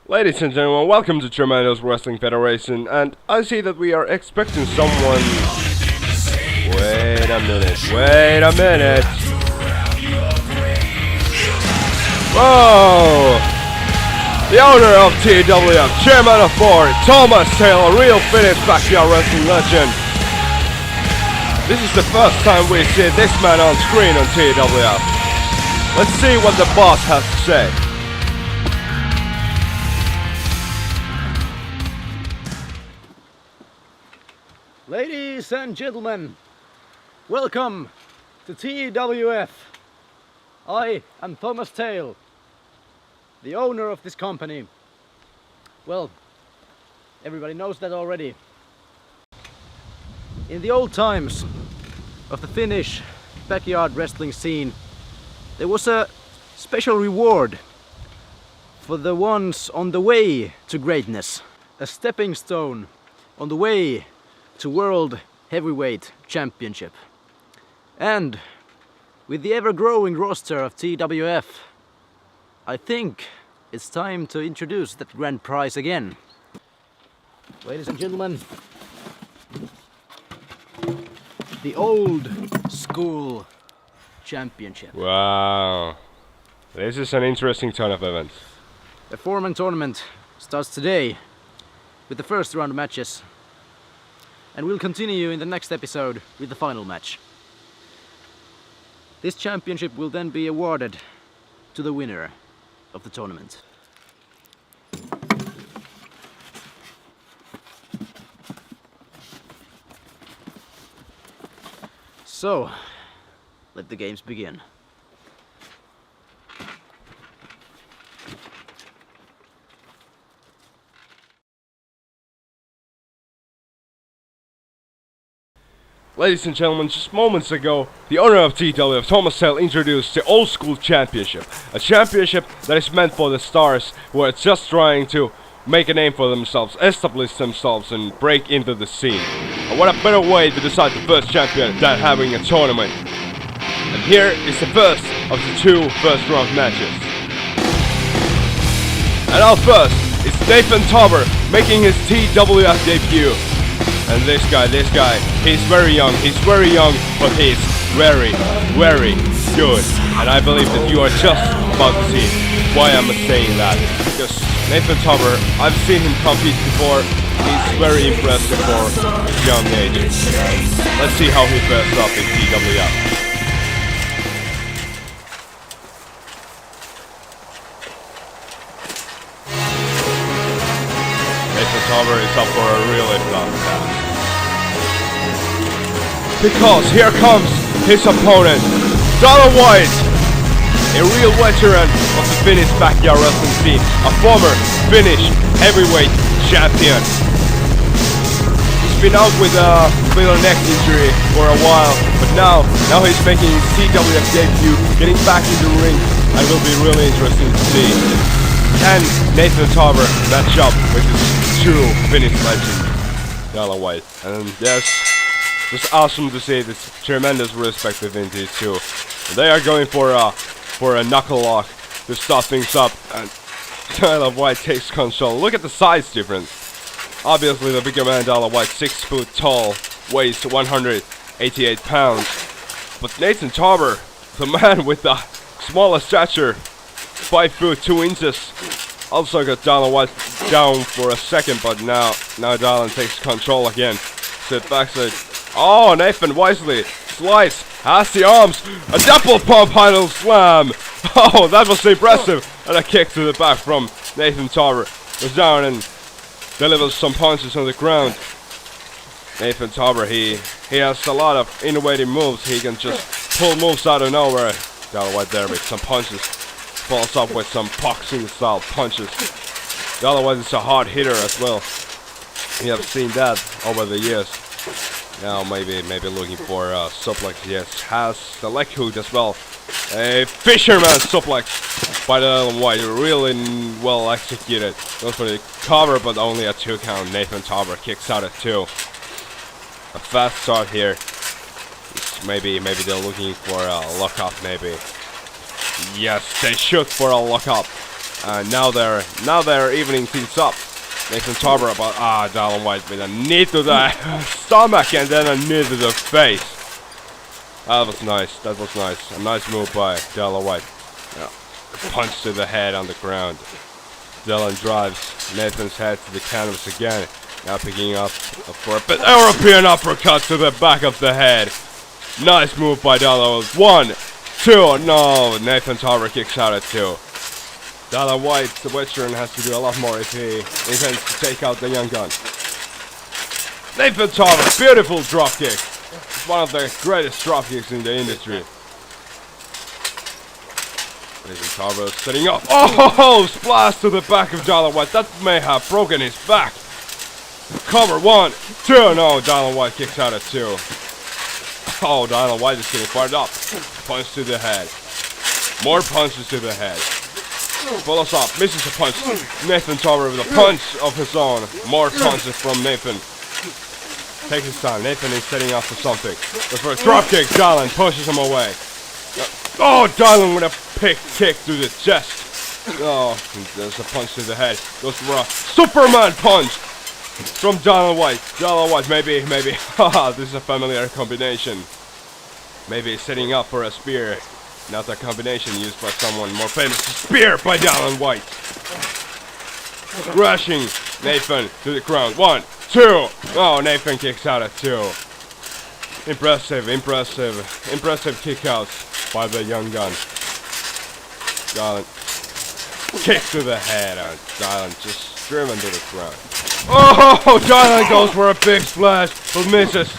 Ladies and gentlemen, welcome to Tremendous Wrestling Federation, and I see that we are expecting someone... Wait a minute. Whoa! The owner of TWF, chairman of board, Thomas Taylor, a real Finnish backyard wrestling legend. This is the first time we see this man on screen on TWF. Let's see what the boss has to say. Ladies and gentlemen, welcome to TWF. I am Thomas Taylor, the owner of this company. Well, everybody knows that already. In the old times of the Finnish backyard wrestling scene, there was a special reward for the ones on the way to greatness. A stepping stone on the way to World Heavyweight Championship. And with the ever-growing roster of TWF, I think it's time to introduce that grand prize again. Ladies and gentlemen, the old school championship. Wow. This is an interesting turn of events. The four-man tournament starts today with the first round of matches. And we'll continue in the next episode with the final match. This championship will then be awarded to the winner of the tournament. So, let the games begin. Ladies and gentlemen, just moments ago, the owner of TWF, Thomas Taylor, introduced the Old School Championship. A championship that is meant for the stars who are just trying to make a name for themselves, establish themselves and break into the scene. And what a better way to decide the first champion than having a tournament. And here is the first of the two first round matches. And our first is Nathan Tauber making his TWF debut. And this guy, he's very young, but he's very good. And I believe that you are just about to see why I'm saying that. Because Nathan Tauber, I've seen him compete before, he's very impressive for his young age. Let's see how he fares up in TWF. Nathan Tauber is up for a really tough task. Because here comes his opponent, Dana White, a real veteran of the Finnish backyard wrestling scene, a former Finnish heavyweight champion. He's been out with a neck injury for a while, but now he's making his TWF debut, getting back into the ring, and it will be really interesting to see. Can Nathan Tauber match up with his true Finnish legend, Dana White? And yes, it's awesome to see this tremendous respect between these two. They are going for a knuckle lock to start things up, and Dana White takes control. Look at the size difference. Obviously, the bigger man, Dana White, 6 foot tall, weighs 188 pounds. But Nathan Tauber, the man with the smaller stature, 5 foot 2 inches, also got Dana White down for a second, but now Dana takes control again. Sit backside. Oh, Nathan wisely slides, has the arms, a double pump handle slam. Oh, that was impressive. And a kick to the back from Nathan Tauber. Goes down and delivers some punches on the ground. Nathan Tauber, he has a lot of innovative moves. He can just pull moves out of nowhere. Dana White there with some punches. Follows up with some boxing style punches. Dana White is a hard hitter as well. We have seen that over the years. Now maybe looking for a suplex. Yes, has the leg hook as well. A fisherman suplex by Dana White, really well executed. Goes for the cover, but only a 2 count. Nathan Tauber kicks out at 2. A fast start here. Maybe they're looking for a lock up. Maybe. Yes, they shoot for a lock up. And now they're evening things up. Nathan Tarver about Dylan White with a knee to the stomach and then a knee to the face. That was nice. That was nice. A nice move by Dylan White. Yeah. A punch to the head on the ground. Dylan drives Nathan's head to the canvas again. Now picking up for a bit European uppercut to the back of the head. Nice move by Dylan. 1, 2. No, Nathan Tarver kicks out at 2. Dylan White, the veteran, has to do a lot more if he intends to take out the young gun. Nathan Tarver, beautiful drop kick. It's one of the greatest drop kicks in the industry. Nathan Tarver setting up. Oh, splash to the back of Dylan White. That may have broken his back. Cover 1, 2. No, Dylan White kicks out at 2. Oh, Dylan White is getting fired up. Punch to the head. More punches to the head. Follows up, misses a punch. Nathan Tarver with a punch of his own. More punches from Nathan. Take his time. Nathan is setting up for something. The first drop kick, Dylan pushes him away. Oh, Dylan with a pick kick to the chest. Oh, there's a punch to the head. Goes for a Superman punch from Dylan White. Dylan White, maybe. Haha, this is a familiar combination. Maybe he's setting up for a spear. Not a combination used by someone more famous. Spear by Dylan White. Crashing Nathan to the ground. 1, 2. Oh, Nathan kicks out at 2. Impressive kickouts by the young gun. Dylan. Kick to the head. And Dylan just driven to the ground. Oh, Dylan goes for a big splash, but misses.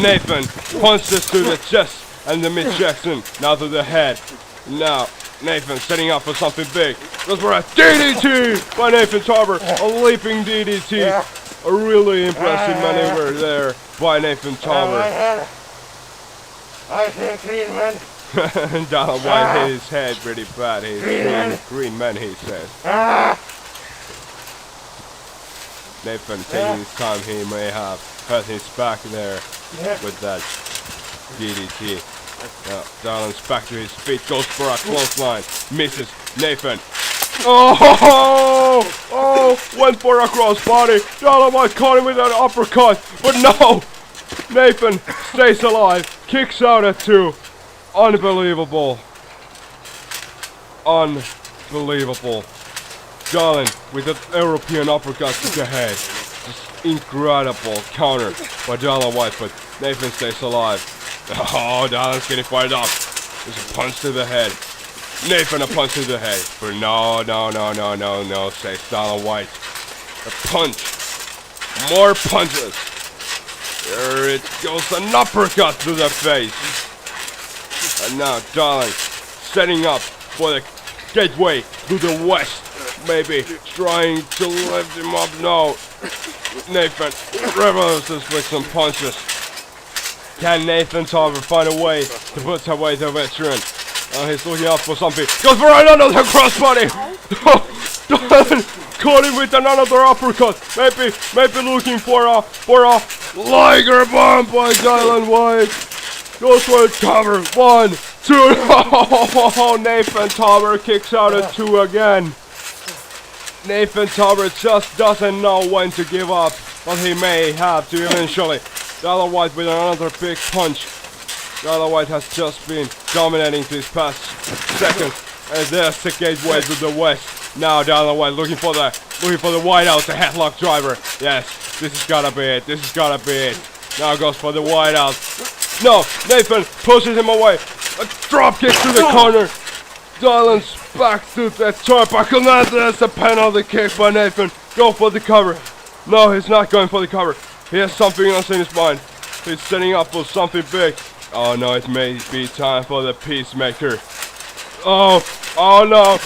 Nathan punches to the chest. And the midsection, now to the head. Now, Nathan setting up for something big. Goes for a DDT by Nathan Tarver. A leaping DDT. A really impressive maneuver there by Nathan Tarver. I think green man. And Dylan White hit his head pretty bad. He's green man, he says. Nathan taking his time, he may have hurt his back there with that DDT. Now, Dylan's back to his feet, goes for a clothesline, misses. Nathan. Oh, went for a crossbody. Dylan White caught him with an uppercut, but no. Nathan stays alive, kicks out at 2. Unbelievable. Dylan with an European uppercut to the head. Just incredible counter by Dylan White, but Nathan stays alive. Oh, Dylan's getting fired up. There's a punch to the head. Nathan a punch to the head. But no, says Dylan White. A punch. More punches. There it goes, an uppercut to the face. And now Dylan setting up for the gateway to the west. Maybe trying to lift him up. No. Nathan reverses with some punches. Can Nathan Tarver find a way to put away the veteran? He's looking out for something. Goes for another crossbody! Dylan caught him with another uppercut. Maybe looking for a Liger bomb by Dylan White. Goes for a cover. 1, 2. Oh, Nathan Tarver kicks out at 2 again. Nathan Tarver just doesn't know when to give up, but he may have to eventually. Dylan White with another big punch. Dylan White has just been dominating these past seconds, and there's the gateway to the west. Now Dylan White looking for the whiteout, the headlock driver. Yes, this has gotta be it. Now goes for the whiteout. No, Nathan pushes him away. A drop kick to the corner. Dylan's back to the turnbuckle. Now there's a penalty kick by Nathan. Go for the cover. No, he's not going for the cover. He has something else in his mind. He's setting up for something big. Oh no, it may be time for the Peacemaker. Oh no.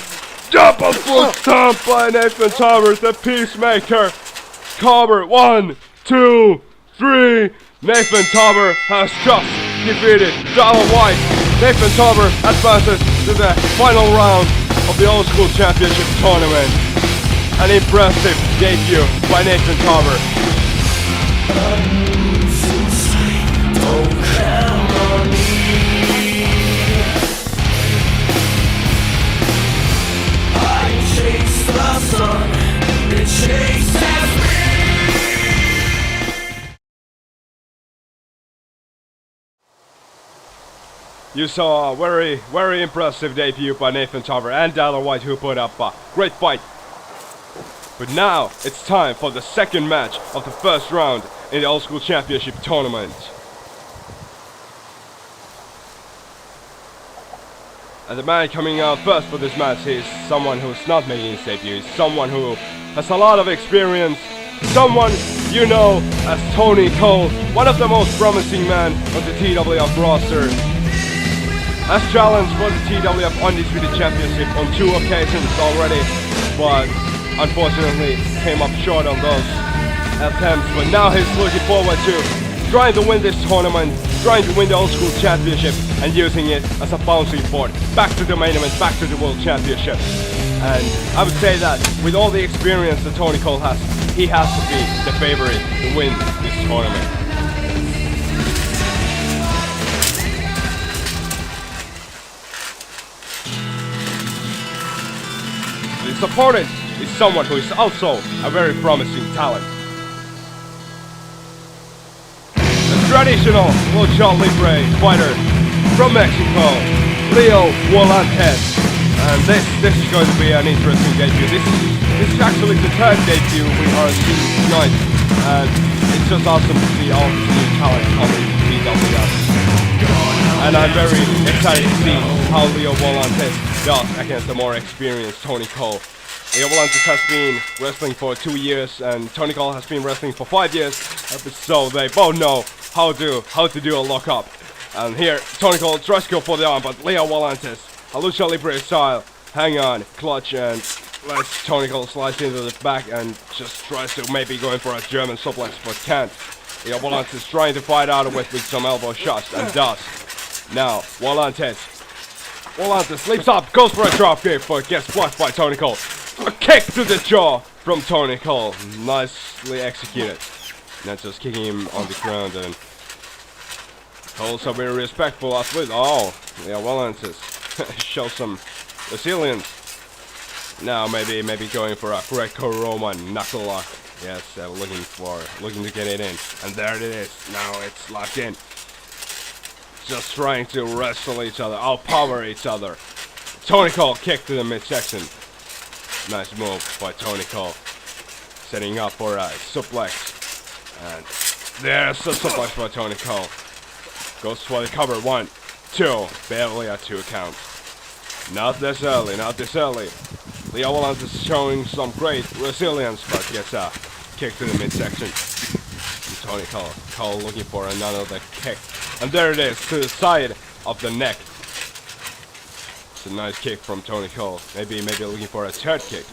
Double foot stomp by Nathan Tarver, the Peacemaker. Cover. 1, 2, 3. Nathan Tarver has just defeated Dylan White. Nathan Tarver advances to the final round of the Old School Championship Tournament. An impressive debut by Nathan Tarver. I the sun, it chases me. You saw a very impressive debut by Nathan Tarver and Dallas White, who put up a great fight. But now it's time for the second match of the first round in the Old School Championship tournament. And the man coming out first for this match is someone who's not making his debut. He's someone who has a lot of experience. Someone you know as Tony Cole, one of the most promising men on the TWF roster. Has challenged for the TWF Undisputed Championship on 2 occasions already, but unfortunately came up short on those attempts. But now he's looking forward to trying to win this tournament, trying to win the Old School Championship and using it as a bouncing board back to the main event, back to the World Championship. And I would say that with all the experience that Tony Cole has, he has to be the favorite to win this tournament. His opponent is someone who is also a very promising talent. A traditional lucha libre fighter from Mexico, Leo Volantes. And this is going to be an interesting debut. This is actually the third debut we are seeing tonight, and it's just awesome to see all this new talent coming to TWF. And I'm very excited to see how Leo Volantes does against the more experienced Tony Cole. Leo Volantes has been wrestling for 2 years, and Tony Cole has been wrestling for 5 years, so they both know how to do a lockup. And here Tony Cole tries to go for the arm, but Leo Volantes, a lucha libre style, hang on, clutch, and lets Tony Cole slice into the back and just tries to maybe going for a German suplex, but can't. Leo Volantes trying to fight out of it with some elbow shots, and does. Now, Volantes leaps up, goes for a drop kick, but gets blocked by Tony Cole. A kick to the jaw from Tony Cole. Nicely executed. Not just kicking him on the ground, and Cole's a very respectful athlete. Oh, yeah, Volantes show some resilience. Now maybe going for a Greco-Roman knuckle lock. Yes, looking to get it in. And there it is. Now it's locked in. Just trying to wrestle each other, outpower each other. Tony Cole kick to the midsection. Nice move by Tony Cole. Setting up for a suplex. And there's a suplex by Tony Cole. Goes for the cover. 1, 2. Barely a 2 count. Not this early. Leo Volantes is showing some great resilience, but gets a kick to the midsection. Tony Cole looking for another kick. And there it is, to the side of the neck. It's a nice kick from Tony Cole. Maybe looking for a third kick.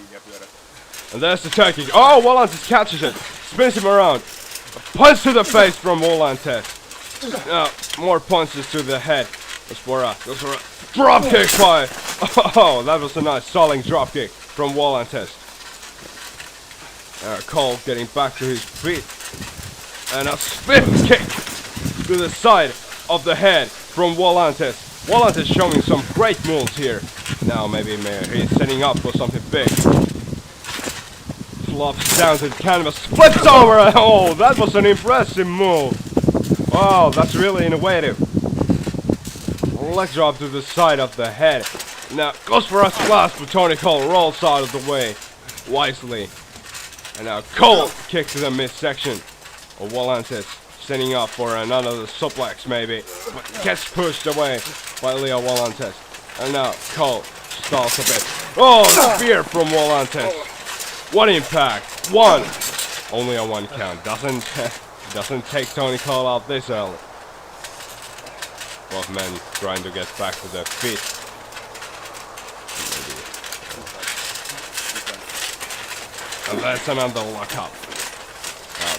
And there's the third kick. Oh, Volantes catches it. Spins him around. A punch to the face from Volantes. More punches to the head. Goes for a drop kick by... Oh, that was a nice solid drop kick from Volantes. Cole getting back to his feet. And a spin kick to the side of the head from Volantes. Volantes showing some great moves here. Now maybe he's setting up for something big. Flops down to the canvas, flips over. Oh, that was an impressive move. Wow, that's really innovative. Leg drop to the side of the head. Now goes for a splash, but Tony Cole rolls out of the way wisely. And now Cole kick to the midsection. Volantes setting up for another suplex maybe, but gets pushed away by Leo Volantes. And now Cole stalls a bit. Oh, the spear from Volantes. What impact! 1. Only a 1 count. Doesn't take Tony Cole out this early. Both men trying to get back to their feet. And that's another lockup.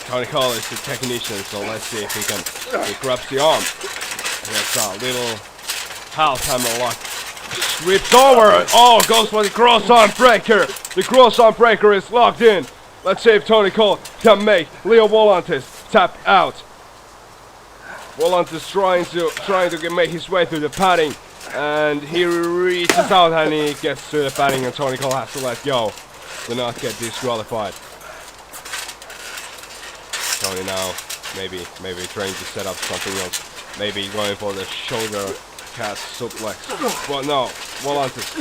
Tony Cole is the technician, so let's see if he grabs the arm. Gets a little half hammer lock. Sweeps over. Oh, goes for the cross arm breaker. The cross arm breaker is locked in. Let's see if Tony Cole can make Leo Volantes tap out. Volantes trying to make his way through the padding, and he reaches out and he gets to the padding, and Tony Cole has to let go. to not get disqualified. Tony now maybe trying to set up something else. Maybe going for the shoulder cast suplex. But no, Volantis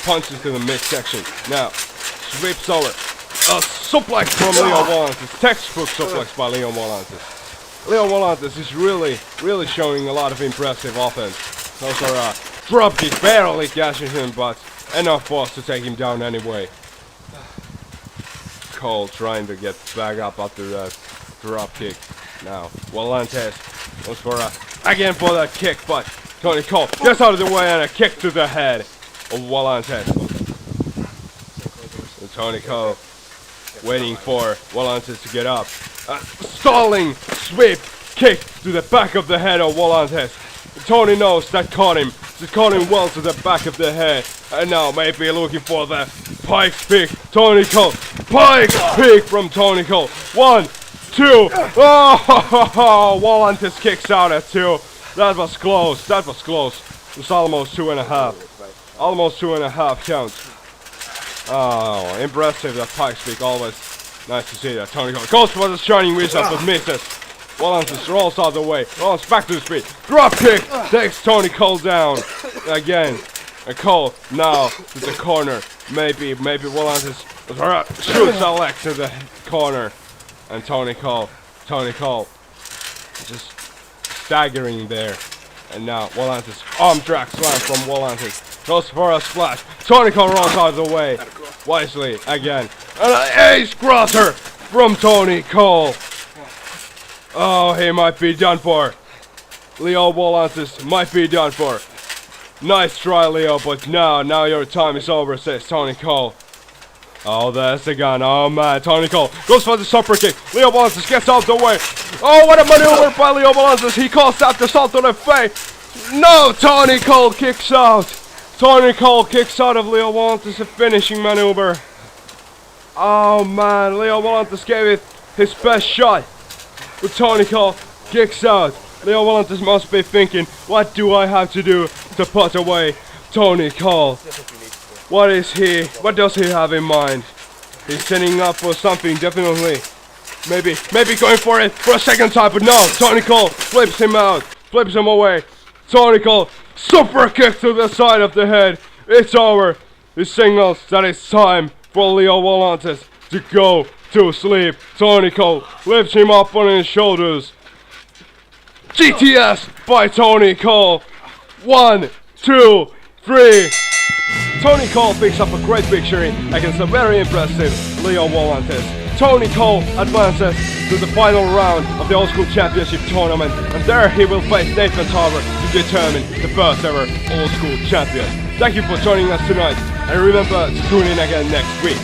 punches to the midsection. Now sweeps over. A suplex from Leo Volantis. Textbook suplex by Leo Volantis. Leo Volantis is really showing a lot of impressive offense. Those are drop kick, barely catching him, but enough force to take him down anyway. Cole trying to get back up after that drop kick. Now Volantis goes for again for that kick, but Tony Cole gets out of the way and a kick to the head of Volantis. And Tony Cole waiting for Volantis to get up. Stalling sweep kick to the back of the head of Volantis. Tony knows that caught him. It caught him well to the back of the head. And now maybe looking for the Pike's pick. Tony Cole. Pike's pick from Tony Cole. 1, 2. Oh, Volantis kicks out at 2. That was close. That was close. It was almost 2.5. Almost 2.5 counts. Oh, impressive that Pike's pick. Always nice to see that. Tony Cole goes for the shining wizard but misses. Volantis rolls out of the way. Rolls back to the speed. Drop kick takes Tony Cole down again. And Cole now to the corner. Maybe Volantis shoots a leg to the corner. And Tony Cole just staggering there. And now Volantis arm drag slam from Volantis. Goes for a splash. Tony Cole rolls out of the way. Wisely again. And an ace crosser from Tony Cole. Oh, he might be done for. Leo Volantis might be done for. Nice try, Leo, but now your time is over, says Tony Cole. Oh, there's the gun. Oh, man. Tony Cole goes for the super kick. Leo Volantis gets out the way. Oh, what a maneuver by Leo Volantis. He calls out the salt on the face. No, Tony Cole kicks out. Tony Cole kicks out of Leo Volantis, a finishing maneuver. Oh, man. Leo Volantis gave it his best shot. But Tony Cole kicks out. Leo Volantis must be thinking, what do I have to do to put away Tony Cole? What does he have in mind? He's setting up for something, definitely. Maybe going for it for a second time, but no, Tony Cole flips him out, flips him away. Tony Cole, super kick to the side of the head. It's over. He signals that it's time for Leo Volantis to go to sleep. Tony Cole lifts him up on his shoulders. GTS by Tony Cole. 1, 2, 3. Tony Cole picks up a great victory against a very impressive Leo Volantis. Tony Cole advances to the final round of the Old School Championship tournament, and there he will face Nathan Tarver to determine the first ever Old School Champion. Thank you for joining us tonight, and remember to tune in again next week.